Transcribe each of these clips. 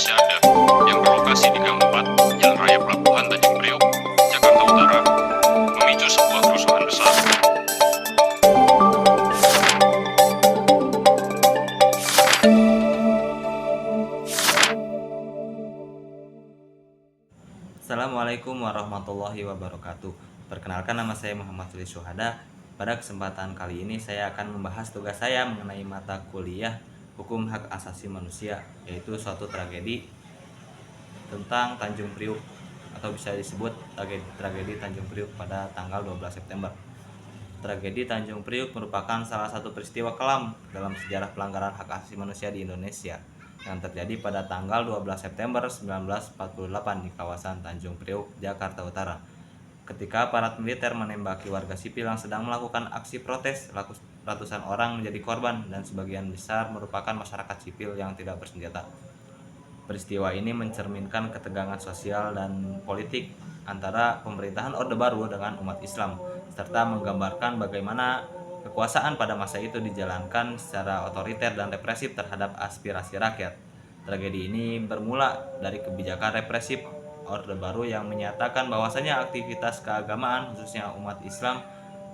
Syada yang berlokasi di Gang 4, Jalan Raya Pelabuhan Tanjung Priok, Jakarta Utara, memicu sebuah kerusuhan besar. Assalamualaikum warahmatullahi wabarakatuh. Perkenalkan, nama saya Muhammad Fili Syuhada. Pada kesempatan kali ini saya akan membahas tugas saya mengenai mata kuliah Hukum Hak Asasi Manusia, yaitu suatu tragedi tentang Tanjung Priuk atau bisa disebut tragedi Tanjung Priuk pada tanggal 12 September. Tragedi Tanjung Priuk merupakan salah satu peristiwa kelam dalam sejarah pelanggaran hak asasi manusia di Indonesia yang terjadi pada tanggal 12 September 1948 di kawasan Tanjung Priuk, Jakarta Utara. Ketika aparat militer menembaki warga sipil yang sedang melakukan aksi protes, ratusan orang menjadi korban dan sebagian besar merupakan masyarakat sipil yang tidak bersenjata. Peristiwa ini mencerminkan ketegangan sosial dan politik antara pemerintahan Orde Baru dengan umat Islam, serta menggambarkan bagaimana kekuasaan pada masa itu dijalankan secara otoriter dan represif terhadap aspirasi rakyat. Tragedi ini bermula dari kebijakan represif Orde Baru yang menyatakan bahwasanya aktivitas keagamaan, khususnya umat Islam,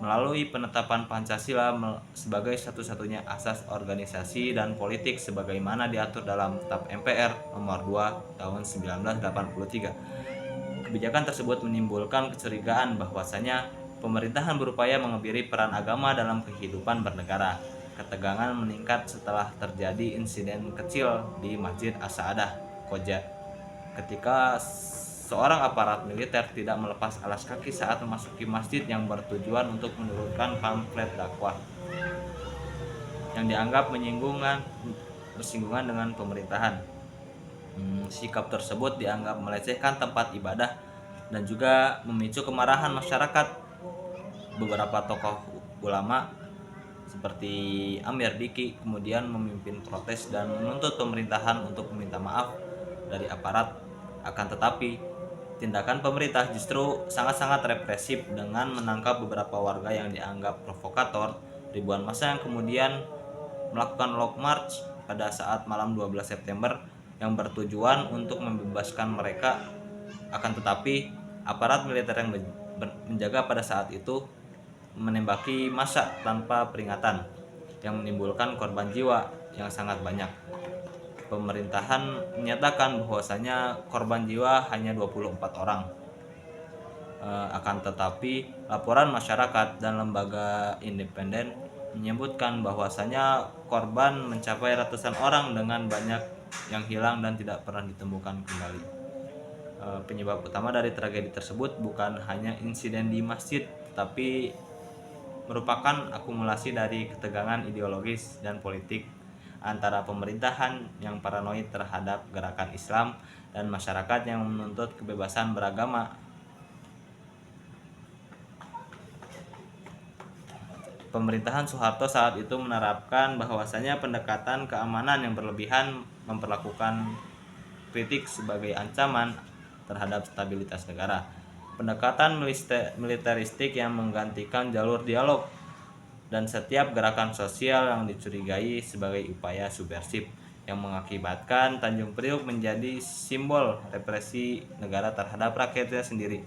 melalui penetapan Pancasila sebagai satu-satunya asas organisasi dan politik sebagaimana diatur dalam Kitab MPR nomor 2 tahun 1983. Kebijakan tersebut menimbulkan kecurigaan bahwasanya pemerintahan berupaya mengebiri peran agama dalam kehidupan bernegara. Ketegangan meningkat setelah terjadi insiden kecil di Masjid As-Saadah, Koja, ketika seorang aparat militer tidak melepas alas kaki saat memasuki masjid yang bertujuan untuk menurunkan pamflet dakwah yang dianggap bersinggungan dengan pemerintahan. Sikap tersebut dianggap melecehkan tempat ibadah dan juga memicu kemarahan masyarakat. Beberapa tokoh ulama seperti Amir Diki kemudian memimpin protes dan menuntut pemerintahan untuk meminta maaf dari aparat. Akan tetapi, tindakan pemerintah justru sangat-sangat represif dengan menangkap beberapa warga yang dianggap provokator. Ribuan massa yang kemudian melakukan long march pada saat malam 12 September yang bertujuan untuk membebaskan mereka. Akan tetapi, aparat militer yang menjaga pada saat itu menembaki massa tanpa peringatan yang menimbulkan korban jiwa yang sangat banyak. Pemerintahan menyatakan bahwasanya korban jiwa hanya 24 orang. Akan tetapi, laporan masyarakat dan lembaga independen menyebutkan bahwasanya korban mencapai ratusan orang dengan banyak yang hilang dan tidak pernah ditemukan kembali. Penyebab utama dari tragedi tersebut bukan hanya insiden di masjid, tetapi merupakan akumulasi dari ketegangan ideologis dan politik antara pemerintahan yang paranoid terhadap gerakan Islam dan masyarakat yang menuntut kebebasan beragama. Pemerintahan Soeharto saat itu menerapkan bahwasanya pendekatan keamanan yang berlebihan, memperlakukan kritik sebagai ancaman terhadap stabilitas negara. Pendekatan militeristik yang menggantikan jalur dialog dan setiap gerakan sosial yang dicurigai sebagai upaya subversif yang mengakibatkan Tanjung Priuk menjadi simbol represi negara terhadap rakyatnya sendiri.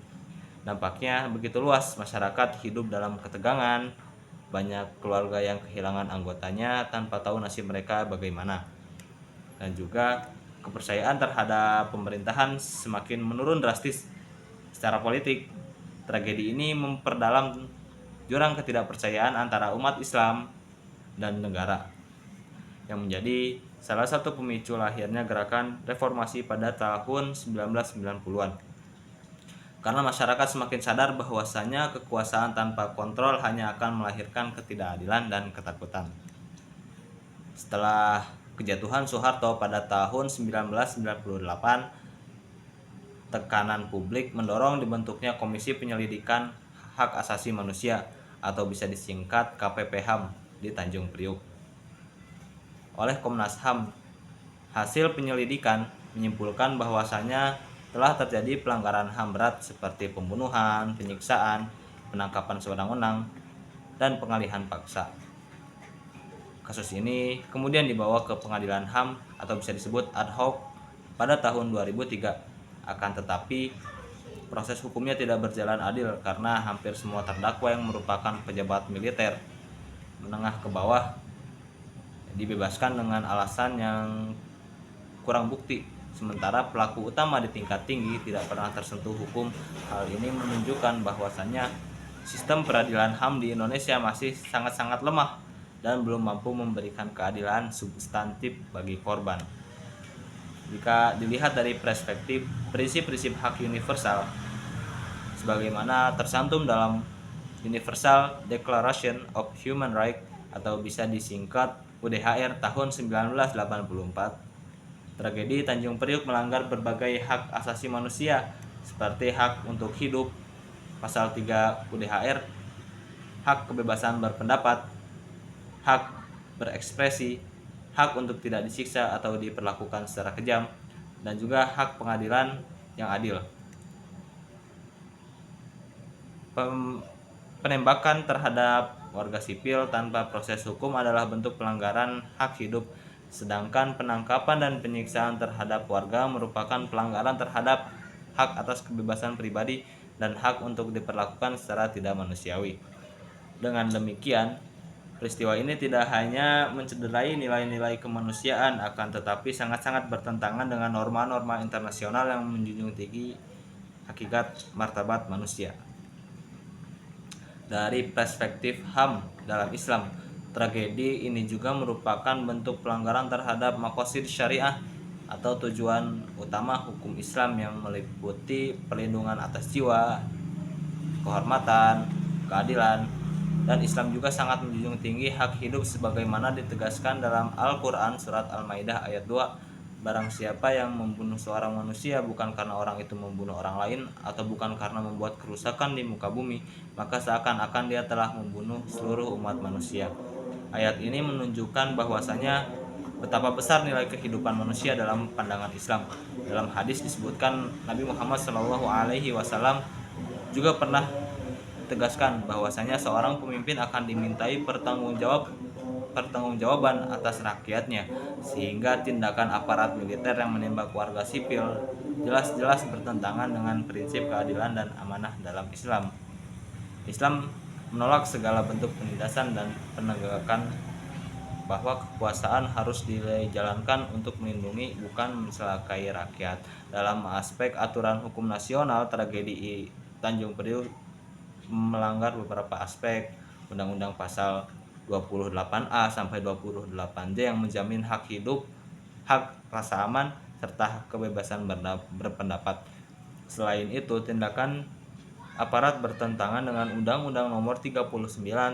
Dampaknya begitu luas, masyarakat hidup dalam ketegangan, banyak keluarga yang kehilangan anggotanya tanpa tahu nasib mereka bagaimana, dan juga kepercayaan terhadap pemerintahan semakin menurun drastis. Secara politik, tragedi ini memperdalam jurang ketidakpercayaan antara umat Islam dan negara, yang menjadi salah satu pemicu lahirnya gerakan reformasi pada tahun 1990-an. Karena masyarakat semakin sadar bahwasanya kekuasaan tanpa kontrol hanya akan melahirkan ketidakadilan dan ketakutan. Setelah kejatuhan Soeharto pada tahun 1998, tekanan publik mendorong dibentuknya Komisi Penyelidikan Hak Asasi Manusia atau bisa disingkat KPP-HAM di Tanjung Priuk oleh Komnas HAM. Hasil penyelidikan menyimpulkan bahwasanya telah terjadi pelanggaran HAM berat seperti pembunuhan, penyiksaan, penangkapan sewenang-wenang, dan pengalihan paksa. Kasus ini kemudian dibawa ke Pengadilan HAM atau bisa disebut ad hoc pada tahun 2003. Akan tetapi proses hukumnya tidak berjalan adil karena hampir semua terdakwa yang merupakan pejabat militer menengah ke bawah dibebaskan dengan alasan yang kurang bukti, sementara pelaku utama di tingkat tinggi tidak pernah tersentuh hukum. Hal ini menunjukkan bahwasannya sistem peradilan HAM di Indonesia masih sangat-sangat lemah dan belum mampu memberikan keadilan substantif bagi korban. Jika dilihat dari perspektif prinsip-prinsip hak universal sebagaimana tercantum dalam Universal Declaration of Human Rights atau bisa disingkat UDHR tahun 1984, tragedi Tanjung Priuk melanggar berbagai hak asasi manusia seperti hak untuk hidup, pasal 3 UDHR, hak kebebasan berpendapat, hak berekspresi, hak untuk tidak disiksa atau diperlakukan secara kejam, dan juga hak pengadilan yang adil. Penembakan terhadap warga sipil tanpa proses hukum adalah bentuk pelanggaran hak hidup, sedangkan penangkapan dan penyiksaan terhadap warga merupakan pelanggaran terhadap hak atas kebebasan pribadi dan hak untuk diperlakukan secara tidak manusiawi. Dengan demikian, peristiwa ini tidak hanya mencederai nilai-nilai kemanusiaan, akan tetapi sangat-sangat bertentangan dengan norma-norma internasional yang menjunjung tinggi hakikat martabat manusia. Dari perspektif HAM dalam Islam, tragedi ini juga merupakan bentuk pelanggaran terhadap maqasid syariah atau tujuan utama hukum Islam yang meliputi perlindungan atas jiwa, kehormatan, keadilan, dan Islam juga sangat menjunjung tinggi hak hidup sebagaimana ditegaskan dalam Al-Quran surat Al-Maidah ayat 2. Barang siapa yang membunuh seorang manusia bukan karena orang itu membunuh orang lain atau bukan karena membuat kerusakan di muka bumi, maka seakan-akan dia telah membunuh seluruh umat manusia. Ayat ini menunjukkan bahwasanya betapa besar nilai kehidupan manusia dalam pandangan Islam. Dalam hadis disebutkan Nabi Muhammad SAW juga pernah tegaskan bahwasanya seorang pemimpin akan dimintai pertanggungjawaban atas rakyatnya, sehingga tindakan aparat militer yang menembak warga sipil jelas-jelas bertentangan dengan prinsip keadilan dan amanah dalam Islam. Islam menolak segala bentuk penindasan dan penegakan bahwa kekuasaan harus dijalankan untuk melindungi bukan mencelakai rakyat. Dalam aspek aturan hukum nasional, tragedi Tanjung Priuk melanggar beberapa aspek Undang-Undang pasal 28A sampai 28J yang menjamin hak hidup, hak rasa aman, serta kebebasan berpendapat. Selain itu, tindakan aparat bertentangan dengan Undang-Undang Nomor 39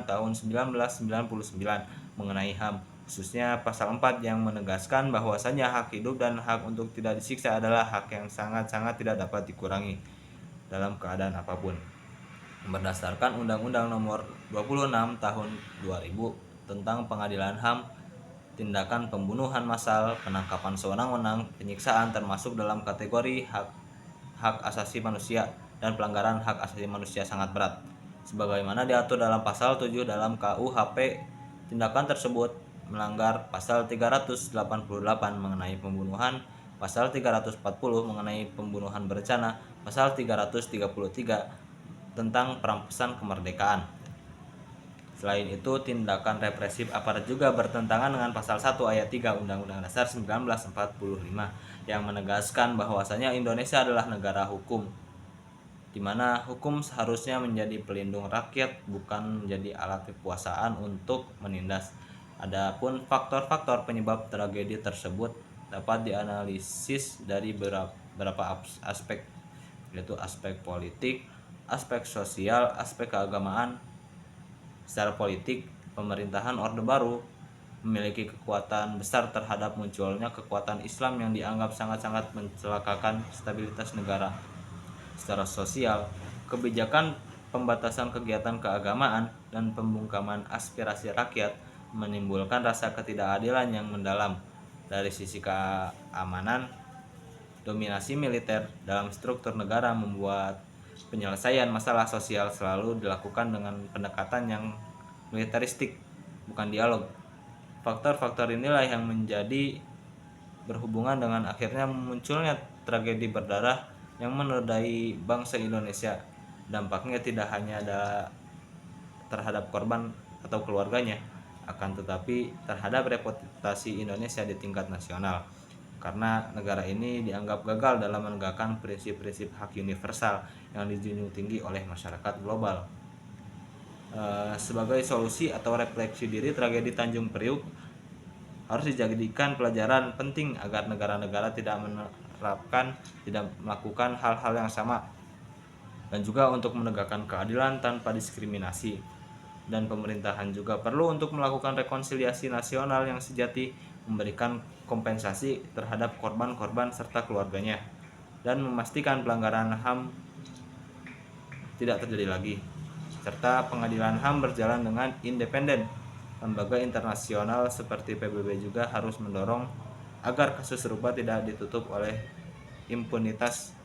Tahun 1999 mengenai HAM, khususnya pasal 4 yang menegaskan bahwasanya hak hidup dan hak untuk tidak disiksa adalah hak yang sangat-sangat tidak dapat dikurangi dalam keadaan apapun. Berdasarkan Undang-Undang Nomor 26 Tahun 2000 tentang Pengadilan HAM, tindakan pembunuhan massal, penangkapan sewenang-wenang, penyiksaan termasuk dalam kategori hak asasi manusia dan pelanggaran hak asasi manusia sangat berat. Sebagaimana diatur dalam pasal 7 dalam KUHP, tindakan tersebut melanggar pasal 388 mengenai pembunuhan, pasal 340 mengenai pembunuhan berencana, pasal 333 tentang perampasan kemerdekaan. Selain itu, tindakan represif aparat juga bertentangan dengan pasal 1 ayat 3 Undang-Undang Dasar 1945 yang menegaskan bahwasanya Indonesia adalah negara hukum, di mana hukum seharusnya menjadi pelindung rakyat, bukan menjadi alat kekuasaan untuk menindas. Adapun faktor-faktor penyebab tragedi tersebut dapat dianalisis dari beberapa aspek, yaitu aspek politik, aspek sosial, aspek keagamaan. Secara politik, pemerintahan Orde Baru memiliki kekuatan besar terhadap munculnya kekuatan Islam yang dianggap sangat-sangat mencelakakan stabilitas negara. Secara sosial, kebijakan pembatasan kegiatan keagamaan dan pembungkaman aspirasi rakyat menimbulkan rasa ketidakadilan yang mendalam. Dari sisi keamanan, dominasi militer dalam struktur negara membuat penyelesaian masalah sosial selalu dilakukan dengan pendekatan yang militeristik, bukan dialog. Faktor-faktor inilah yang menjadi berhubungan dengan akhirnya munculnya tragedi berdarah yang menodai bangsa Indonesia. Dampaknya tidak hanya ada terhadap korban atau keluarganya, akan tetapi terhadap reputasi Indonesia di tingkat nasional, karena negara ini dianggap gagal dalam menegakkan prinsip-prinsip hak universal yang dijunjung tinggi oleh masyarakat global. Sebagai solusi atau refleksi diri, tragedi Tanjung Priuk harus dijadikan pelajaran penting agar negara-negara tidak melakukan hal-hal yang sama, dan juga untuk menegakkan keadilan tanpa diskriminasi. Dan pemerintahan juga perlu untuk melakukan rekonsiliasi nasional yang sejati, memberikan kompensasi terhadap korban-korban serta keluarganya, dan memastikan pelanggaran HAM tidak terjadi lagi, serta pengadilan HAM berjalan dengan independen. Lembaga internasional seperti PBB juga harus mendorong agar kasus serupa tidak ditutup oleh impunitas.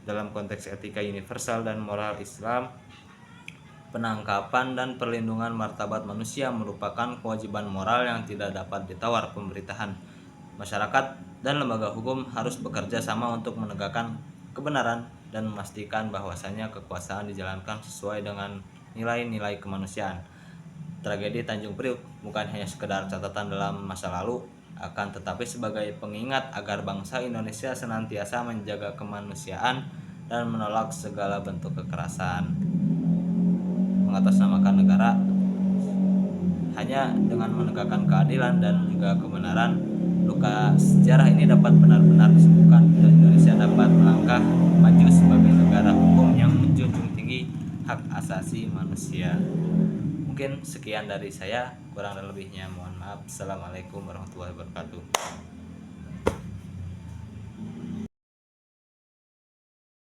Dalam konteks etika universal dan moral Islam, penangkapan dan perlindungan martabat manusia merupakan kewajiban moral yang tidak dapat ditawar pemerintahan. Masyarakat dan lembaga hukum harus bekerja sama untuk menegakkan kebenaran dan memastikan bahwasannya kekuasaan dijalankan sesuai dengan nilai-nilai kemanusiaan. Tragedi Tanjung Priuk bukan hanya sekedar catatan dalam masa lalu, akan tetapi sebagai pengingat agar bangsa Indonesia senantiasa menjaga kemanusiaan dan menolak segala bentuk kekerasan. Mengatasnamakan negara hanya dengan menegakkan keadilan dan juga kebenaran, luka sejarah ini dapat benar-benar disembuhkan dan Indonesia dapat melangkah maju sebagai negara hukum yang menjunjung tinggi hak asasi manusia. Mungkin sekian dari saya, kurang dan lebihnya mohon maaf. Assalamualaikum warahmatullahi wabarakatuh.